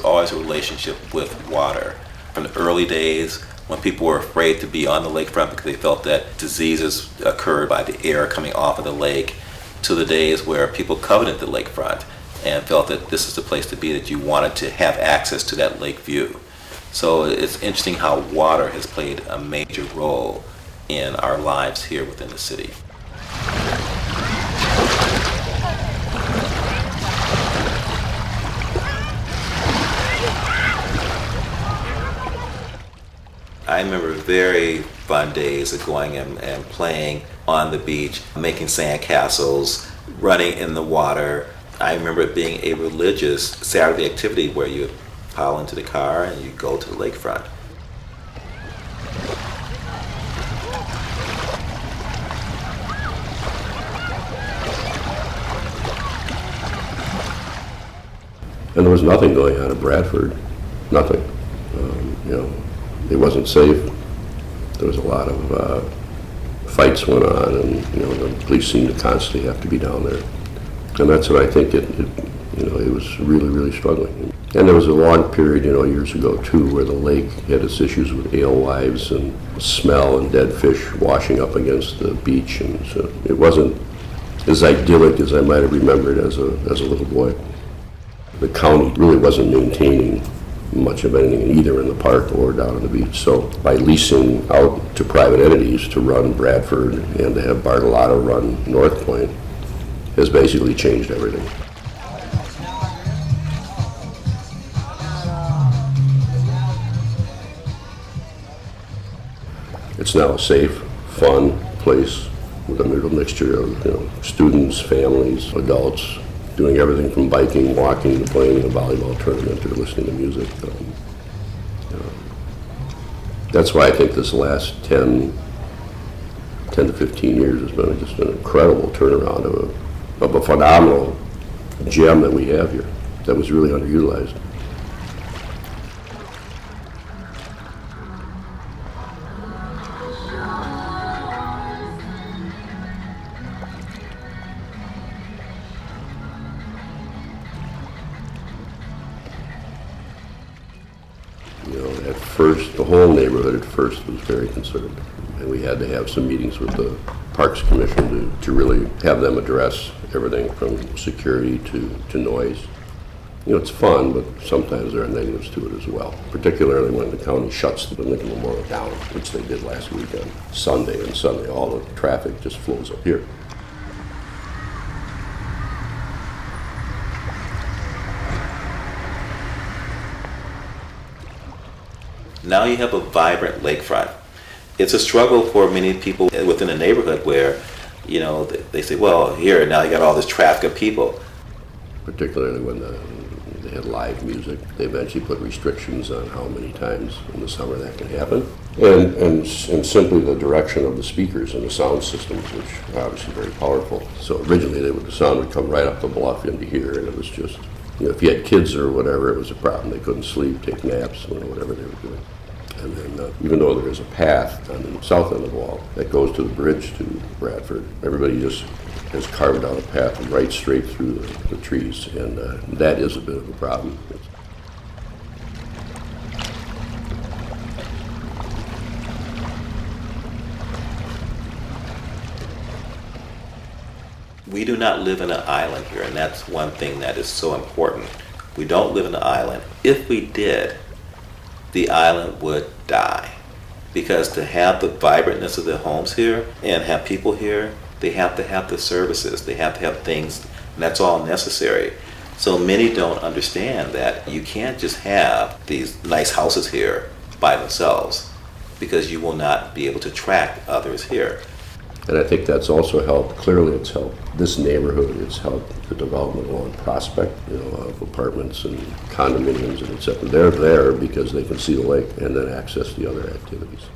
always a relationship with water. From the early days when people were afraid to be on the lakefront because they felt that diseases occurred by the air coming off of the lake, to the days where people coveted the lakefront and felt that this is the place to be, that you wanted to have access to that lake view. So it's interesting how water has played a major role in our lives here within the city. I remember very fun days of going and playing on the beach, making sandcastles, running in the water. I remember it being a religious Saturday activity where you would pile into the car and you go to the lakefront. And there was nothing going on in Bradford, nothing. It wasn't safe. There was a lot of fights went on, and the police seemed to constantly have to be down there. And that's what I think it was really, really struggling. And there was a long period, years ago too, where the lake had its issues with alewives and smell and dead fish washing up against the beach, and so it wasn't as idyllic as I might have remembered as a little boy. The county really wasn't maintaining much of anything either in the park or down on the beach. So by leasing out to private entities to run Bradford and to have Bartolotto run North Point has basically changed everything. It's now a safe, fun place with a middle mixture of students, families, adults, doing everything from biking, walking, to playing in a volleyball tournament, or listening to music. That's why I think this last 10 to 15 years has been just an incredible turnaround of a phenomenal gem that we have here that was really underutilized. At first, the whole neighborhood at first was very concerned, and we had to have some meetings with the Parks Commission to really have them address everything from security to noise. It's fun, but sometimes there are negatives to it as well, particularly when the county shuts the Lincoln Memorial down, which they did last weekend. Sunday and Sunday, all the traffic just flows up here. Now you have a vibrant lakefront. It's a struggle for many people within the neighborhood where, they say, well, here, now you got all this traffic of people. Particularly when they had live music, they eventually put restrictions on how many times in the summer that can happen. And simply the direction of the speakers and the sound systems, which are obviously very powerful. So originally the sound would come right up the bluff into here, and it was just, if you had kids or whatever, it was a problem. They couldn't sleep, take naps, whatever they were doing. And then even though there is a path on the south end of the wall that goes to the bridge to Bradford, everybody just has carved out a path right straight through the trees, and that is a bit of a problem. We do not live in an island here, and that's one thing that is so important. We don't live in an island. If we did, the island would die. Because to have the vibrantness of the homes here and have people here, they have to have the services, they have to have things, and that's all necessary. So many don't understand that you can't just have these nice houses here by themselves, because you will not be able to attract others here. And I think that's also helped, clearly it's helped this neighborhood, it's helped the development along Prospect, of apartments and condominiums and et cetera. They're there because they can see the lake and then access the other activities.